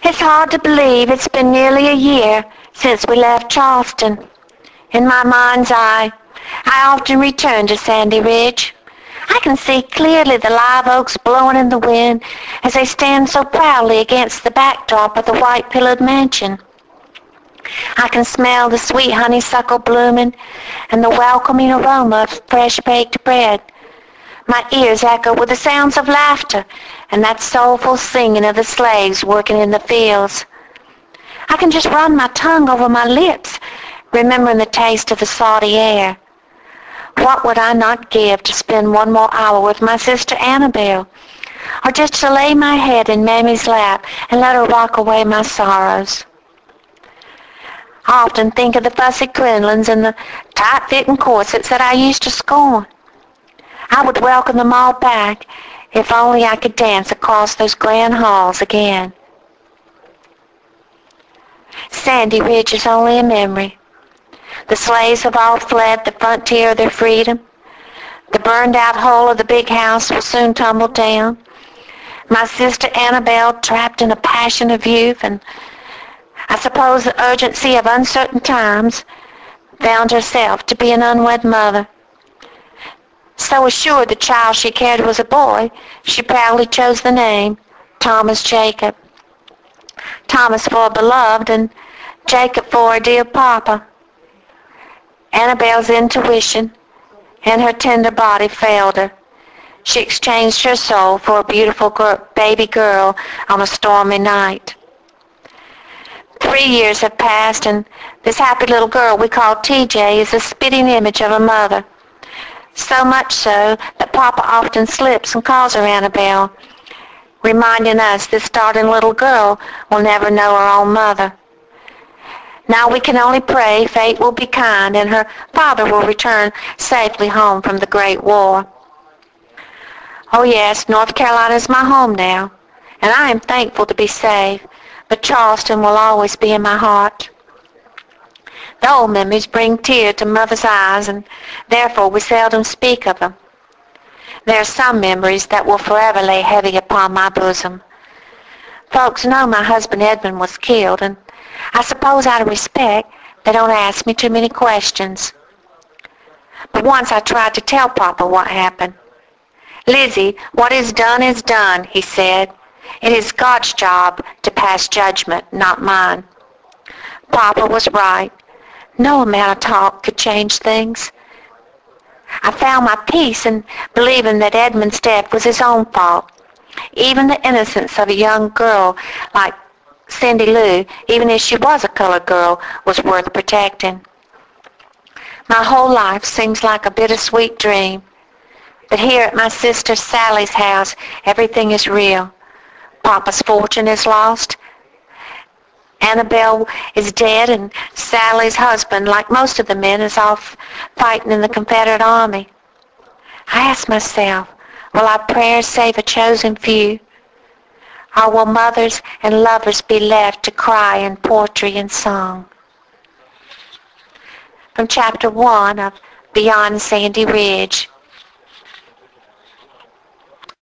It's hard to believe it's been nearly a year since we left Charleston. In my mind's eye, I often return to Sandy Ridge. I can see clearly the live oaks blowing in the wind as they stand so proudly against the backdrop of the white-pillared mansion. I can smell the sweet honeysuckle blooming and the welcoming aroma of fresh-baked bread. My ears echo with the sounds of laughter and that soulful singing of the slaves working in the fields. I can just run my tongue over my lips, remembering the taste of the salty air. What would I not give to spend one more hour with my sister Annabelle, or just to lay my head in Mammy's lap and let her rock away my sorrows. I often think of the fussy crinolines and the tight-fitting corsets that I used to scorn. I would welcome them all back if only I could dance across those grand halls again. Sandy Ridge is only a memory. The slaves have all fled the frontier of their freedom. The burned-out hull of the big house will soon tumble down. My sister Annabelle, trapped in a passion of youth, and I suppose the urgency of uncertain times, found herself to be an unwed mother. So assured the child she carried was a boy, she proudly chose the name Thomas Jacob. Thomas for a beloved, and Jacob for a dear papa. Annabelle's intuition and her tender body failed her. She exchanged her soul for a beautiful baby girl on a stormy night. 3 years have passed, and this happy little girl we call TJ is a spitting image of her mother. So much so that Papa often slips and calls her Annabelle, reminding us this darling little girl will never know her own mother. Now we can only pray fate will be kind and her father will return safely home from the Great War. Oh yes, North Carolina is my home now, and I am thankful to be safe, but Charleston will always be in my heart. The old memories bring tears to Mother's eyes, and therefore we seldom speak of them. There are some memories that will forever lay heavy upon my bosom. Folks know my husband Edmond was killed, and I suppose out of respect they don't ask me too many questions. But once I tried to tell Papa what happened. "Lizzie, what is done, he said. It is God's job to pass judgment, not mine." Papa was right. No amount of talk could change things. I found my peace in believing that Edmund's death was his own fault. Even the innocence of a young girl like Cindy Lou, even if she was a colored girl, was worth protecting. My whole life seems like a bittersweet dream. But here at my sister Sally's house, everything is real. Papa's fortune is lost. Annabelle is dead, and Sally's husband, like most of the men, is off fighting in the Confederate Army. I ask myself, will our prayers save a chosen few? Or will mothers and lovers be left to cry in poetry and song? From Chapter 1 of Beyond Sandy Ridge.